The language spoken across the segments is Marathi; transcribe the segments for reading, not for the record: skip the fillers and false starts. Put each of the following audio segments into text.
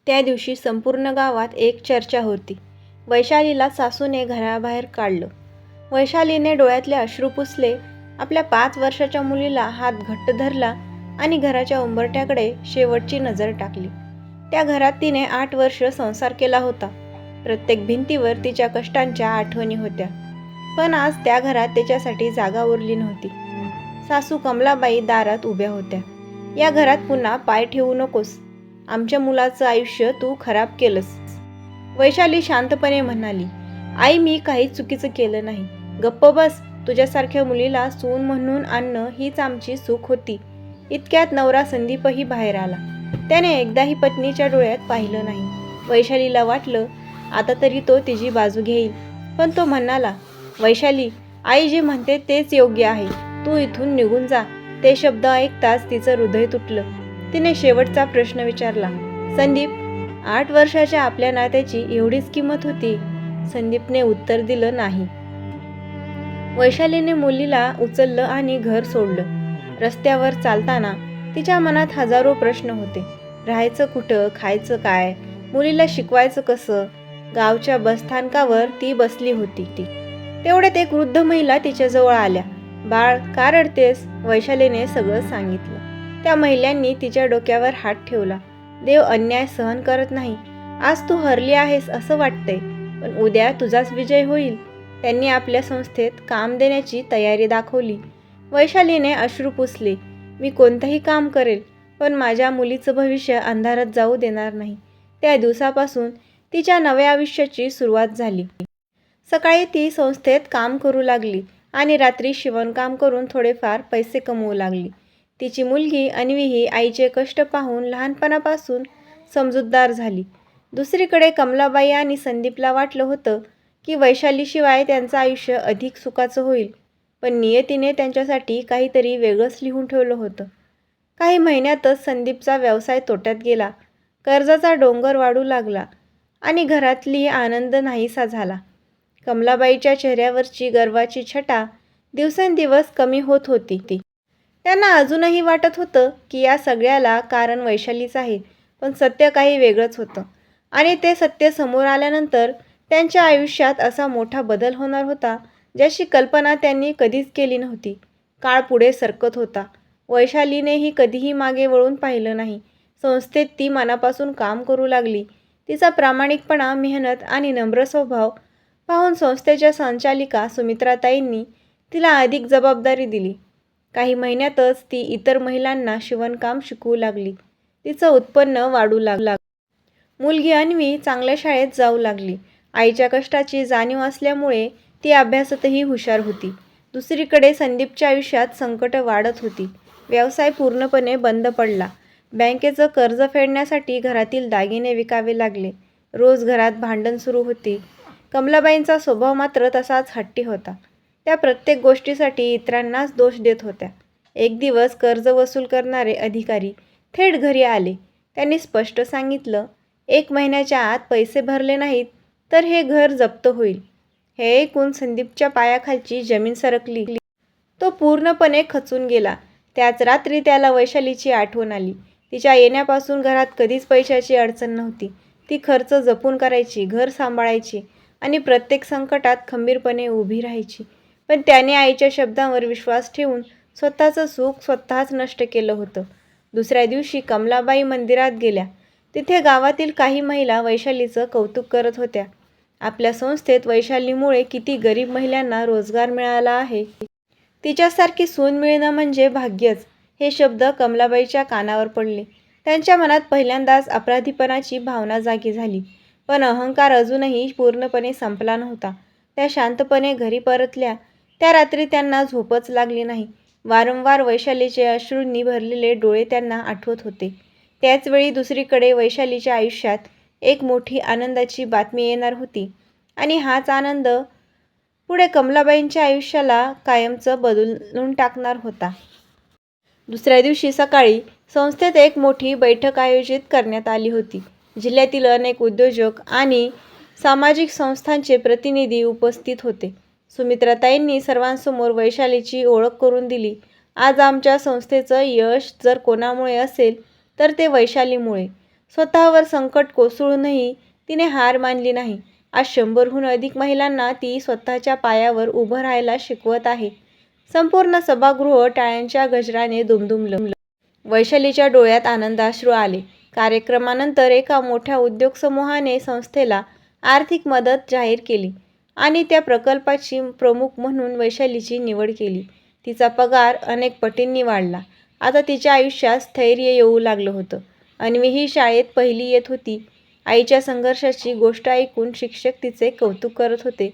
त्या दिवशी संपूर्ण गावात एक चर्चा होती. वैशालीला सासूने घराबाहेर काढलं. वैशालीने डोळ्यातले अश्रू पुसले, आपल्या 5 वर्षाच्या मुलीला हात घट्ट धरला आणि घराच्या उंबरठ्याकडे शेवटची नजर टाकली. त्या घरात तिने 8 वर्ष संसार केला होता. प्रत्येक भिंतीवर तिच्या कष्टांच्या आठवणी होत्या. पण आज त्या घरात त्याच्यासाठी जागा उरली नव्हती. सासू कमलाबाई दारात उभ्या होत्या. या घरात पुन्हा पाय ठेवू नकोस. आमच्या मुलाचं आयुष्य तू खराब केलंस. वैशाली शांतपणे म्हणाली, आई मी काही चुकीचं केलं नाही. गप्प बस. तुझ्यासारख्या मुलीला सून म्हणून आणणं हीच आमची चूक होती. इतक्यात नवरा संदीपही बाहेर आला. त्याने एकदाही पत्नीच्या डोळ्यात पाहिलं नाही. वैशालीला वाटलं आता तरी तो तिची बाजू घेईल. पण तो म्हणाला, वैशाली, आई जे म्हणते तेच योग्य आहे. तू इथून निघून जा. ते शब्द ऐकताच तिचं हृदय तुटलं. तिने शेवटचा प्रश्न विचारला, संदीप, 8 वर्षाच्या आपल्या नात्याची एवढीच किंमत होती? संदीपने उत्तर दिलं नाही. वैशालीने मुलीला उचललं आणि घर सोडलं. रस्त्यावर चालताना तिच्या मनात हजारो प्रश्न होते. राहायचं कुठं, खायचं काय, मुलीला शिकवायचं कसं? गावच्या बसस्थानकावर ती बसली होती. तेवढ्यात एक वृद्ध महिला तिच्याजवळ आल्या. बाळ, का रडतेस? वैशालीने सगळं सांगितलं. त्या महिलांनी तिच्या डोक्यावर हात ठेवला. देव अन्याय सहन करत नाही. आज तू हरली आहेस असं वाटतंय, पण उद्या तुझाच विजय होईल. त्यांनी आपल्या संस्थेत काम देण्याची तयारी दाखवली. वैशालीने अश्रू पुसले. मी कोणतंही काम करेल, पण माझ्या मुलीचं भविष्य अंधारात जाऊ देणार नाही. त्या दिवसापासून तिच्या नव्या आयुष्याची सुरुवात झाली. सकाळी ती संस्थेत काम करू लागली आणि रात्री शिवणकाम करून थोडेफार पैसे कमवू लागली. तिची मुलगी अन्वीही आईचे कष्ट पाहून लहानपणापासून समजूतदार झाली. दुसरीकडे कमलाबाई आणि संदीपला वाटलं होतं की वैशालीशिवाय त्यांचं आयुष्य अधिक सुखाचं होईल. पण नियतीने त्यांच्यासाठी काहीतरी वेगळंच लिहून ठेवलं होतं. काही महिन्यातच संदीपचा व्यवसाय तोट्यात गेला. कर्जाचा डोंगर वाढू लागला आणि घरातली आनंद नाहीसा झाला. कमलाबाईच्या चेहऱ्यावरची गर्वाची छटा दिवसेंदिवस कमी होत होती. त्यांना अजूनही वाटत होतं की या सगळ्याला कारण वैशालीच आहे. पण सत्य काही वेगळंच होतं आणि ते सत्य समोर आल्यानंतर त्यांच्या आयुष्यात असा मोठा बदल होणार होता ज्याची कल्पना त्यांनी कधीच केली नव्हती. काळ पुढे सरकत होता. वैशालीनेही कधीही मागे वळून पाहिलं नाही. संस्थेत ती मनापासून काम करू लागली. तिचा प्रामाणिकपणा, मेहनत आणि नम्र स्वभाव पाहून संस्थेच्या संचालिका सुमित्राताईंनी तिला अधिक जबाबदारी दिली. काही महिन्यातच ती इतर महिलांना शिवणकाम शिकवू लागली. तिचं उत्पन्न वाढू लागलं. मुलगी अन्वी चांगल्या शाळेत जाऊ लागली. आईच्या कष्टाची जाणीव असल्यामुळे ती अभ्यासातही हुशार होती. दुसरीकडे संदीपच्या आयुष्यात संकटं वाढत होती. व्यवसाय पूर्णपणे बंद पडला. बँकेचं कर्ज फेडण्यासाठी घरातील दागिने विकावे लागले. रोज घरात भांडण सुरू होती. कमलाबाईंचा स्वभाव मात्र तसाच हट्टी होता. त्या प्रत्येक गोष्टीसाठी इतरांनाच दोष देत होत्या. एक दिवस कर्ज वसूल करणारे अधिकारी थेट घरी आले. त्यांनी स्पष्ट सांगितलं, 1 महिन्याच्या आत पैसे भरले नाहीत तर हे घर जप्त होईल. हे ऐकून संदीपच्या पायाखालची जमीन सरकली. तो पूर्णपणे खचून गेला. त्याच रात्री त्याला वैशालीची आठवण आली. तिच्या येण्यापासून घरात कधीच पैशाची अडचण नव्हती. ती खर्च जपून करायची, घर सांभाळायची आणि प्रत्येक संकटात खंबीरपणे उभी राहायची. पण त्याने आईच्या शब्दांवर विश्वास ठेवून स्वतःचं सुख स्वतःच नष्ट केलं होतं. दुसऱ्या दिवशी कमलाबाई मंदिरात गेल्या. तिथे गावातील काही महिला वैशालीचं कौतुक करत होत्या. आपल्या संस्थेत वैशालीमुळे किती गरीब महिलांना रोजगार मिळाला आहे. तिच्यासारखी सून मिळणं म्हणजे भाग्यच. हे शब्द कमलाबाईच्या कानावर पडले. त्यांच्या मनात पहिल्यांदाच अपराधीपणाची भावना जागी झाली. पण अहंकार अजूनही पूर्णपणे संपला नव्हता. त्या शांतपणे घरी परतल्या. त्या रात्री त्यांना झोपच लागली नाही. वारंवार वैशालीचे अश्रूंनी भरलेले डोळे त्यांना आठवत होते. त्याचवेळी दुसरीकडे वैशालीच्या आयुष्यात एक मोठी आनंदाची बातमी येणार होती आणि हाच आनंद पुढे कमलाबाईंच्या आयुष्याला कायमचं बदलून टाकणार होता. दुसऱ्या दिवशी सकाळी संस्थेत एक मोठी बैठक आयोजित करण्यात आली होती. जिल्ह्यातील अनेक उद्योजक आणि सामाजिक संस्थांचे प्रतिनिधी उपस्थित होते. सुमित्राताईंनी सर्वांसमोर वैशालीची ओळख करून दिली. आज आमच्या संस्थेचं यश जर कोणामुळे असेल तर ते वैशालीमुळे. स्वतःवर संकट कोसळूनही तिने हार मानली नाही. आज 100हून अधिक महिलांना ती स्वतःच्या पायावर उभं राहायला शिकवत आहे. संपूर्ण सभागृह टाळ्यांच्या गजराने दुमदुमलं. वैशालीच्या डोळ्यात आनंदाश्रू आले. कार्यक्रमानंतर एका मोठ्या उद्योग समूहाने संस्थेला आर्थिक मदत जाहीर केली आणि त्या प्रकल्पाची प्रमुख म्हणून वैशालीची निवड केली. तिचा पगार अनेक पटींनी वाढला. आता तिच्या आयुष्यात स्थैर्य येऊ लागलं होतं. अन्वीही शाळेत पहिली येत होती. आईच्या संघर्षाची गोष्ट ऐकून शिक्षक तिचे कौतुक करत होते.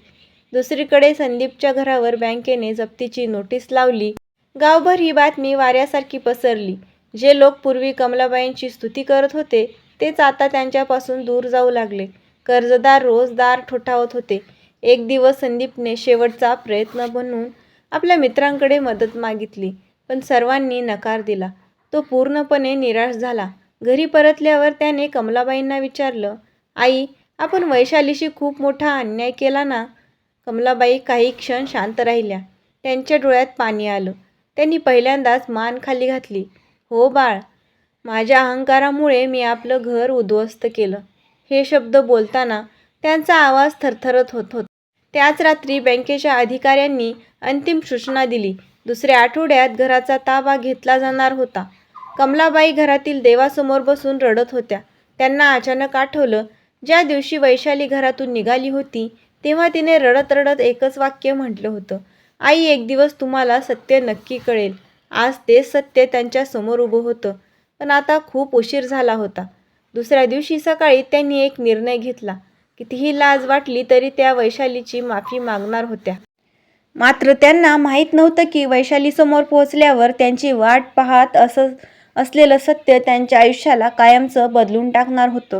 दुसरीकडे संदीपच्या घरावर बँकेने जप्तीची नोटीस लावली. गावभर ही बातमी वाऱ्यासारखी पसरली. जे लोक पूर्वी कमलाबाईंची स्तुती करत होते तेच आता त्यांच्यापासून दूर जाऊ लागले. कर्जदार रोज दार ठोठावत होते. एक दिवस संदीपने शेवटचा प्रयत्न बनवून आपल्या मित्रांकडे मदत मागितली, पण सर्वांनी नकार दिला. तो पूर्णपणे निराश झाला. घरी परतल्यावर त्याने कमलाबाईंना विचारलं, आई, आपण वैशालीशी खूप मोठा अन्याय केला ना? कमलाबाई काही क्षण शांत राहिल्या. त्यांच्या डोळ्यात पाणी आलं. त्यांनी पहिल्यांदाच मान खाली घातली. हो बाळ, माझ्या अहंकारामुळे मी आपलं घर उद्ध्वस्त केलं. हे शब्द बोलताना त्यांचा आवाज थरथरत होता. त्याच रात्री बँकेच्या अधिकाऱ्यांनी अंतिम सूचना दिली. दुसऱ्या आठवड्यात घराचा ताबा घेतला जाणार होता. कमलाबाई घरातील देवासमोर बसून रडत होत्या. त्यांना अचानक आठवलं, ज्या दिवशी वैशाली घरातून निघाली होती तेव्हा तिने रडत रडत एकच वाक्य म्हटलं होतं, आई, एक दिवस तुम्हाला सत्य नक्की कळेल. आज तेच सत्य त्यांच्या समोर उभं होतं, पण आता खूप उशीर झाला होता. दुसऱ्या दिवशी सकाळी त्यांनी एक निर्णय घेतला. कितीही लाज वाटली तरी त्या वैशालीची माफी मागणार होत्या. मात्र त्यांना माहीत नव्हतं की वैशालीसमोर पोहोचल्यावर त्यांची वाट पाहत असलेलं सत्य त्यांच्या आयुष्याला कायमचं बदलून टाकणार होतं.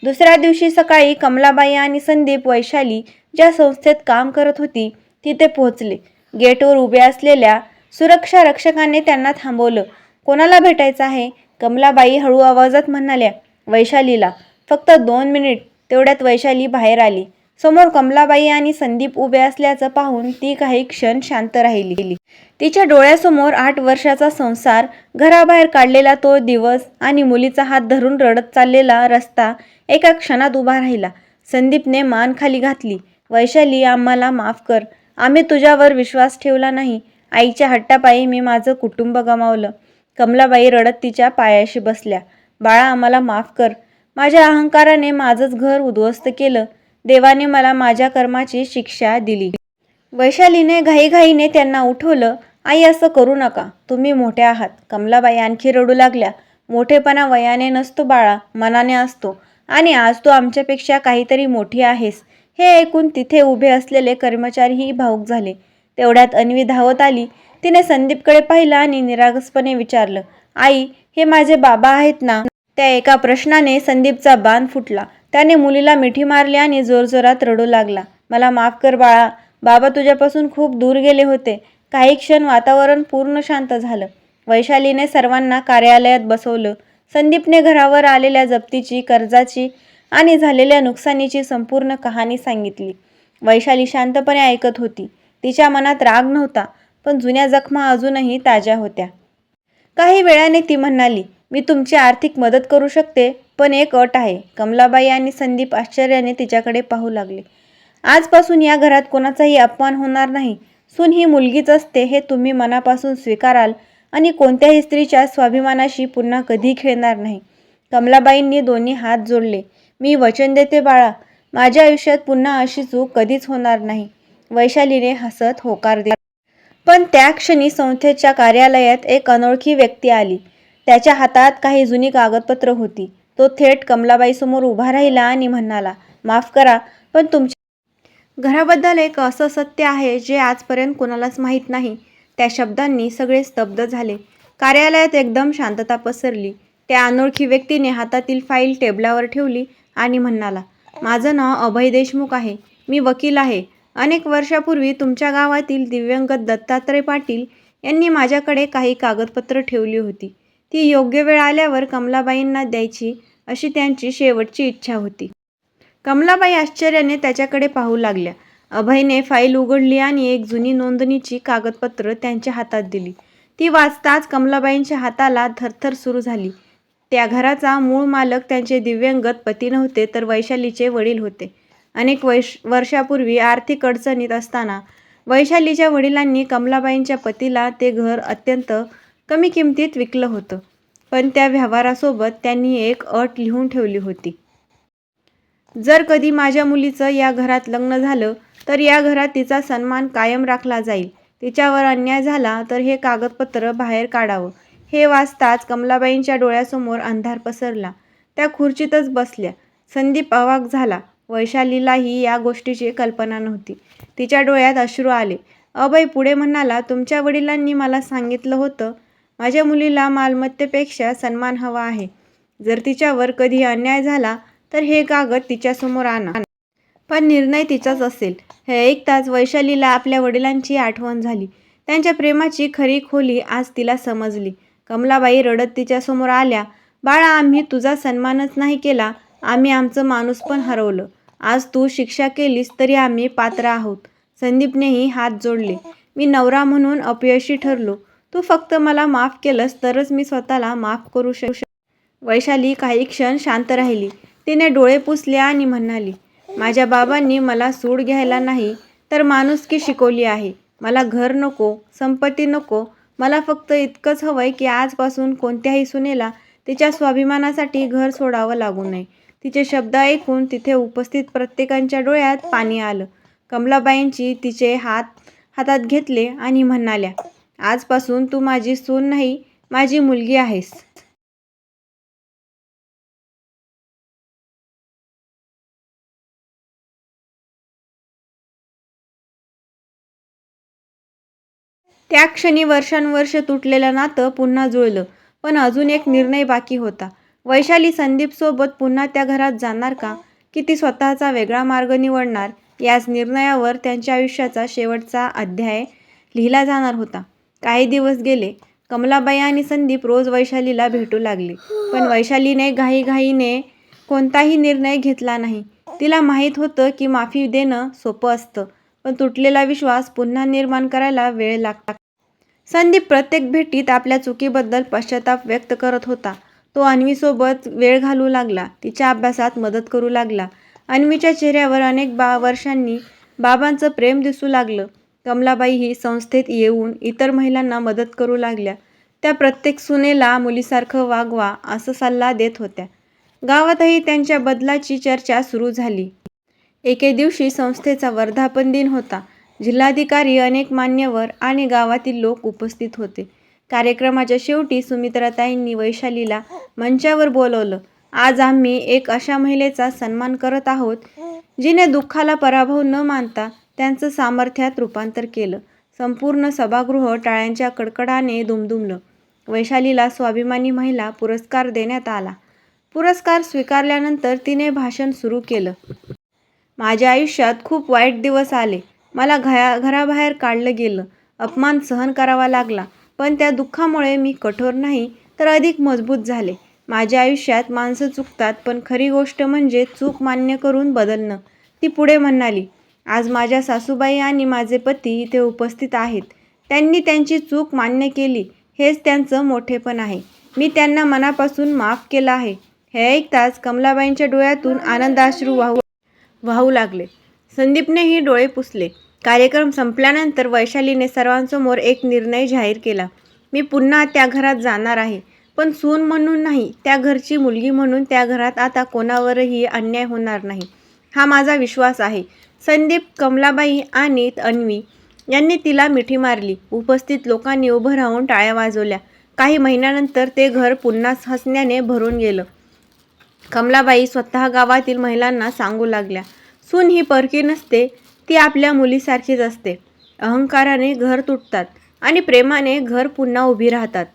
दुसऱ्या दिवशी सकाळी कमलाबाई आणि संदीप वैशाली ज्या संस्थेत काम करत होती तिथे पोहोचले. गेटवर उभे असलेल्या सुरक्षा रक्षकाने त्यांना थांबवलं. कोणाला भेटायचं आहे? कमलाबाई हळू आवाजात म्हणाल्या. वैशालीला. फक्त 2 मिनिट. तेवढ्यात वैशाली बाहेर आली. समोर कमलाबाई आणि संदीप उभे असल्याचं पाहून ती काही क्षण शांत राहिली. तिच्या डोळ्यासमोर 8 वर्षाचा संसार, घराबाहेर काढलेला तो दिवस आणि मुलीचा हात धरून रडत चाललेला रस्ता एका क्षणात उभा राहिला. संदीपने मान खाली घातली. वैशाली, आम्हाला माफ कर. आम्ही तुझ्यावर विश्वास ठेवला नाही. आईच्या हट्टापायी मी माझं कुटुंब गमावलं. कमलाबाई रडत तिच्या पायाशी बसल्या. बाळा, आम्हाला माफ कर. माझ्या अहंकाराने माझंच घर उद्ध्वस्त केलं. देवाने मला माझ्या कर्माची शिक्षा दिली. वैशालीने घाईघाईने त्यांना उठवलं. आई, असं करू नका. तुम्ही मोठ्या आहात. कमलाबाई आणखी रडू लागल्या. मोठेपणा वयाने नसतो बाळा, मनाने असतो. आणि आज तू आमच्यापेक्षा काहीतरी मोठी आहेस. हे ऐकून तिथे उभे असलेले कर्मचारीही भावुक झाले. तेवढ्यात अन्वी धावत आली. तिने संदीपकडे पाहिलं आणि निरागसपणे विचारलं, आई, हे माझे बाबा आहेत ना? त्या एका प्रश्नाने संदीपचा बांध फुटला. त्याने मुलीला मिठी मारली आणि जोरजोरात रडू लागला. मला माफ कर बाळा. बाबा तुझ्यापासून खूप दूर गेले होते. काही क्षण वातावरण पूर्ण शांत झालं. वैशालीने सर्वांना कार्यालयात बसवलं. संदीपने घरावर आलेल्या जप्तीची, कर्जाची आणि झालेल्या नुकसानीची संपूर्ण कहाणी सांगितली. वैशाली शांतपणे ऐकत होती. तिच्या मनात राग नव्हता, पण जुन्या जखमा अजूनही ताज्या होत्या. काही वेळाने ती म्हणाली, मी तुमची आर्थिक मदत करू शकते, पण एक अट आहे. कमलाबाई आणि संदीप आश्चर्याने तिच्याकडे पाहू लागले. आजपासून या घरात कोणाचाही अपमान होणार नाही. सून ही मुलगीच असते हे तुम्ही मनापासून स्वीकाराल आणि कोणत्याही स्त्रीच्या स्वाभिमानाशी पुन्हा कधी खेळणार नाही. कमलाबाईंनी दोन्ही हात जोडले. मी वचन देते बाळा, माझ्या आयुष्यात पुन्हा अशी चूक कधीच होणार नाही. वैशालीने हसत होकार दिला. पण त्या क्षणी संस्थेच्या कार्यालयात एक अनोळखी व्यक्ती आली. त्याच्या हातात काही जुनी कागदपत्र होती. तो थेट कमलाबाईसमोर उभा राहिला आणि म्हणाला, माफ करा, पण तुमच्या घराबद्दल एक असं सत्य आहे जे आजपर्यंत कोणालाच माहीत नाही. त्या शब्दांनी सगळे स्तब्ध झाले. कार्यालयात एकदम शांतता पसरली. त्या अनोळखी व्यक्तीने हातातील फाईल टेबलावर ठेवली आणि म्हणाला, माझं नाव अभय देशमुख आहे. मी वकील आहे. अनेक वर्षापूर्वी तुमच्या गावातील दिव्यंगत दत्तात्रय पाटील यांनी माझ्याकडे काही कागदपत्र ठेवली होती. ती योग्य वेळ आल्यावर कमलाबाईंना द्यायची अशी त्यांची शेवटची इच्छा होती. कमलाबाई आश्चर्याने त्याच्याकडे पाहू लागल्या. अभयने फाईल उघडली आणि एक जुनी नोंदणीची कागदपत्र त्यांच्या हातात दिली. ती वाचताच कमलाबाईंच्या हाताला थरथर सुरू झाली. त्या घराचा मूळ मालक त्यांचे दिव्यंगत पती नव्हते, तर वैशालीचे वडील होते. अनेक वर्षापूर्वी आर्थिक अडचणीत असताना वैशालीच्या वडिलांनी कमलाबाईंच्या पतीला ते घर अत्यंत कमी किमतीत विकलं होतं. पण त्या व्यवहारासोबत त्यांनी एक अट लिहून ठेवली होती. जर कधी माझ्या मुलीचं या घरात लग्न झालं तर या घरात तिचा सन्मान कायम राखला जाईल. तिच्यावर अन्याय झाला तर हे कागदपत्र बाहेर काढावं. हे वाचताच कमलाबाईंच्या डोळ्यासमोर अंधार पसरला. त्या खुर्चीतच बसल्या. संदीप अवाक झाला. वैशालीलाही या गोष्टीची कल्पना नव्हती. तिच्या डोळ्यात अश्रू आले. अभय पुढे म्हणाला, तुमच्या वडिलांनी मला सांगितलं होतं, माझ्या मुलीला मालमत्तेपेक्षा सन्मान हवा आहे. जर तिच्यावर कधी अन्याय झाला तर हे कागद तिच्यासमोर आणा. पण निर्णय तिचाच असेल. हे ऐकताच वैशालीला आपल्या वडिलांची आठवण झाली. त्यांच्या प्रेमाची खरी खोली आज तिला समजली. कमलाबाई रडत तिच्यासमोर आल्या. बाळा, आम्ही तुझा सन्मानच नाही केला, आम्ही आमचं माणूसपण हरवलं. आज तू शिक्षा केलीस तरी आम्ही पात्र आहोत. संदीपनेही हात जोडले. मी नवरा म्हणून अपयशी ठरलो. तू फक्त मला माफ केलंस तरच मी स्वतःला माफ करू वैशाली काही क्षण शांत राहिली. तिने डोळे पुसले आणि म्हणाली, माझ्या बाबांनी मला सूड घ्यायला नाही तर माणुसकी शिकवली आहे. मला घर नको, संपत्ती नको. मला फक्त इतकंच हवंय की आजपासून कोणत्याही सुनेला तिच्या स्वाभिमानासाठी घर सोडावं लागू नये. तिचे शब्द ऐकून तिथे उपस्थित प्रत्येकाच्या डोळ्यात पाणी आलं. कमलाबाईंची तिचे हातात घेतले आणि म्हणाल्या, आजपासून तू माझी सून नाही, माझी मुलगी आहेस. त्या क्षणी वर्षानुवर्ष तुटलेलं नातं पुन्हा जुळलं. पण अजून एक निर्णय बाकी होता. वैशाली संदीपसोबत पुन्हा त्या घरात जाणार का? की ती स्वतःचा वेगळा मार्ग निवडणार? याच निर्णयावर त्यांच्या आयुष्याचा शेवटचा अध्याय लिहिला जाणार होता. काही दिवस गेले. कमलाबाई आणि संदीप रोज वैशालीला भेटू लागले. पण वैशालीने घाईघाईने कोणताही निर्णय घेतला नाही. तिला माहीत होतं की माफी देणं सोपं असतं, पण तुटलेला विश्वास पुन्हा निर्माण करायला वेळ लागतो. संदीप प्रत्येक भेटीत आपल्या चुकीबद्दल पश्चाताप व्यक्त करत होता. तो अन्वीसोबत वेळ घालवू लागला. तिच्या अभ्यासात मदत करू लागला. अन्वीच्या चेहऱ्यावर अनेक वर्षांनी बाबांचं प्रेम दिसू लागलं. कमलाबाईही संस्थेत येऊन इतर महिलांना मदत करू लागल्या. त्या प्रत्येक सुनेला मुलीसारखं वागवा असं सल्ला देत होत्या. गावातही त्यांच्या बदलाची चर्चा सुरू झाली. एके दिवशी संस्थेचा वर्धापन दिन होता. जिल्हाधिकारी, अनेक मान्यवर आणि गावातील लोक उपस्थित होते. कार्यक्रमाच्या शेवटी सुमित्राताईंनी वैशालीला मंचावर बोलवलं. आज आम्ही एक अशा महिलेचा सन्मान करत आहोत, जिने दुःखाला पराभव न मानता त्यांचं सामर्थ्यात रूपांतर केलं. संपूर्ण सभागृह टाळ्यांच्या कडकडाने दुमदुमलं. वैशालीला स्वाभिमानी महिला पुरस्कार देण्यात आला. पुरस्कार स्वीकारल्यानंतर तिने भाषण सुरू केलं. माझ्या आयुष्यात खूप वाईट दिवस आले. मला घराबाहेर काढलं गेलं. अपमान सहन करावा लागला. पण त्या दुःखामुळे मी कठोर नाही तर अधिक मजबूत झाले. माझ्या आयुष्यात माणसं चुकतात, पण खरी गोष्ट म्हणजे चूक मान्य करून बदलणं. ती पुढे म्हणाली, आज माझ्या सासूबाई आणि माझे पती इथे उपस्थित आहेत. त्यांनी त्यांची चूक मान्य केली. हेच त्यांचं मोठेपण आहे. मी त्यांना मनापासून माफ केलं आहे. हे ऐकताच कमलाबाईंच्या डोळ्यातून आनंदाश्रू वाहू लागले. संदीपनेही डोळे पुसले. कार्यक्रम संपल्यानंतर वैशालीने सर्वांसमोर एक निर्णय जाहीर केला. मी पुन्हा त्या घरात जाणार आहे, पण सून म्हणून नाही, त्या घरची मुलगी म्हणून. त्या घरात आता कोणावरही अन्याय होणार नाही, हा माझा विश्वास आहे. संदीप, कमलाबाई आणि अन्वी यांनी तिला मिठी मारली. उपस्थित लोकांनी उभं राहून टाळ्या वाजवल्या. काही महिन्यानंतर ते घर पुन्हा हसण्याने भरून गेलं. कमलाबाई स्वतः गावातील महिलांना सांगू लागल्या, सून ही परकी नसते, ती आपल्या मुलीसारखीच असते. अहंकाराने घर तुटतात आणि प्रेमाने घर पुन्हा उभी राहतात.